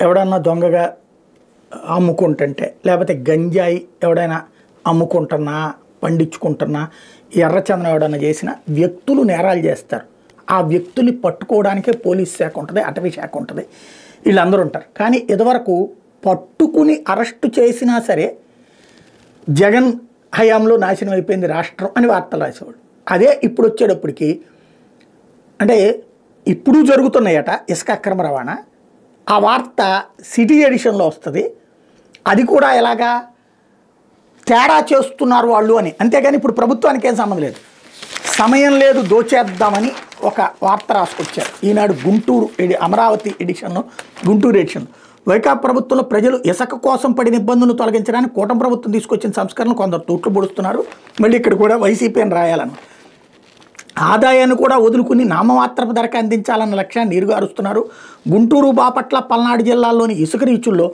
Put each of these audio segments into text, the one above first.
ఎవడన్నా దొంగగా అమ్ముకుంటుంటే, లేకపోతే గంజాయి ఎవడైనా అమ్ముకుంటున్నా పండించుకుంటున్నా, ఎర్రచందనం ఎవడన్నా చేసిన వ్యక్తులు నేరాలు చేస్తారు. ఆ వ్యక్తుల్ని పట్టుకోవడానికే పోలీస్ శాఖ ఉంటుంది, అటవీ శాఖ ఉంటుంది, వీళ్ళందరూ ఉంటారు. కానీ ఇదివరకు పట్టుకుని అరెస్టు చేసినా సరే జగన్ హయాంలో నాశనం అయిపోయింది రాష్ట్రం అని వార్తలు రాసేవాడు. అదే ఇప్పుడు వచ్చేటప్పటికి అంటే ఇప్పుడు జరుగుతున్నాయట ఇసుక అక్రమ రవాణా. ఆ వార్త సిటీ ఎడిషన్లో వస్తుంది. అది కూడా ఎలాగా తేడా చేస్తున్నారు వాళ్ళు అని. అంతేగాని ఇప్పుడు ప్రభుత్వానికి ఏం సంబంధం లేదు. సమయం లేదు దోచేద్దామని ఒక వార్త రాసుకొచ్చారు ఈనాడు గుంటూరు అమరావతి ఎడిషన్లో, గుంటూరు ఎడిషన్. వైకాపా ప్రభుత్వంలో ప్రజలు ఇసుక కోసం పడిన ఇబ్బందులను తొలగించడానికి కూటమి ప్రభుత్వం తీసుకొచ్చిన సంస్కరణలు కొందరు తూట్లు పొడుస్తున్నారు. మళ్ళీ ఇక్కడ కూడా వైసీపీని రాయాలని, ఆదాయాన్ని కూడా వదులుకుని నామమాత్రపు ధరకు అందించాలన్న లక్ష్యాన్ని నీరుగారుస్తున్నారు. గుంటూరు, బాపట్ల, పల్నాడు జిల్లాల్లోని ఇసుక రీచుల్లో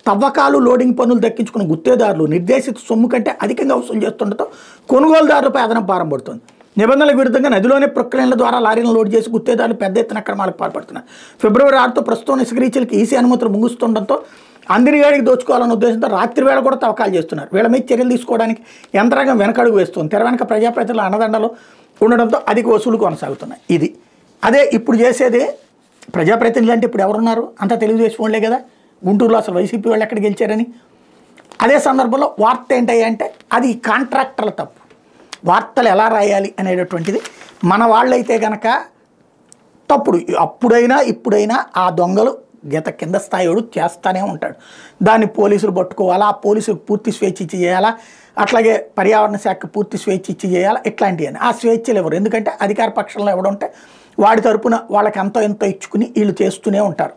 తవ్వకాలు, లోడింగ్ పనులు దక్కించుకున్న గుత్తేదారులు నిర్దేశిత సొమ్ము కంటే అధికంగా వసూలు చేస్తుండటంతో కొనుగోలుదారులపై అదనపు భారం పడుతుంది. నిబంధనలకు విరుద్ధంగా నదిలోనే ప్రక్రియల ద్వారా లారీలను లోడ్ చేసి గుత్తేదారులు పెద్ద ఎత్తున అక్రమాలకు పాల్పడుతున్నారు. ఫిబ్రవరి 6తో ప్రస్తుతం ఇసుక రీచులకి ఈసీ అనుమతులు ముగుస్తుండటంతో అందరిగాడికి దోచుకోవాలన్న ఉద్దేశంతో రాత్రి వేళ కూడా తవ్వకాలు చేస్తున్నారు. వీళ్ళ మీద చర్యలు తీసుకోవడానికి యంత్రాంగం వెనకడుగు వేస్తుంది. తెర వెనక ప్రజాప్రతినిధుల అండదండలు ఉండడంతో అధిక వసూలు కొనసాగుతున్నాయి. ఇది అదే ఇప్పుడు చేసేది. ప్రజాప్రతినిధులు అంటే ఇప్పుడు ఎవరున్నారు? అంతా తెలుగుదేశం వాళ్ళే కదా. గుంటూరులో అసలు వైసీపీ వాళ్ళు ఎక్కడ గెలిచారని. అదే సందర్భంలో వార్త ఏంటంటే అది కాంట్రాక్టర్ల తప్పు. వార్తలు ఎలా రాయాలి అనేటటువంటిది మన వాళ్ళైతే కనుక తప్పుడు. అప్పుడైనా ఇప్పుడైనా ఆ దొంగలు గత కింద స్థాయివాడు చేస్తూనే ఉంటాడు. దాన్ని పోలీసులు పట్టుకోవాలా, పోలీసులకు పూర్తి స్వేచ్ఛ ఇచ్చి చేయాలా, అట్లాగే పర్యావరణ శాఖ పూర్తి స్వేచ్ఛ ఇచ్చి చేయాలా, ఇట్లాంటివన్నీ. ఆ స్వేచ్ఛలు ఎవరు? ఎందుకంటే అధికార పక్షంలో ఎవడుంటే వాడి తరపున వాళ్ళకి ఎంతో ఎంతో ఇచ్చుకుని వీళ్ళు చేస్తూనే ఉంటారు.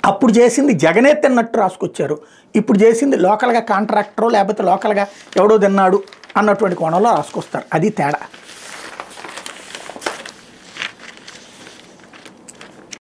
అప్పుడు చేసింది జగనే తిన్నట్టు రాసుకొచ్చారు. ఇప్పుడు చేసింది లోకల్గా కాంట్రాక్టరో లేకపోతే లోకల్గా ఎవడో తిన్నాడు అన్నటువంటి కోణంలో రాసుకొస్తారు. అది తేడా.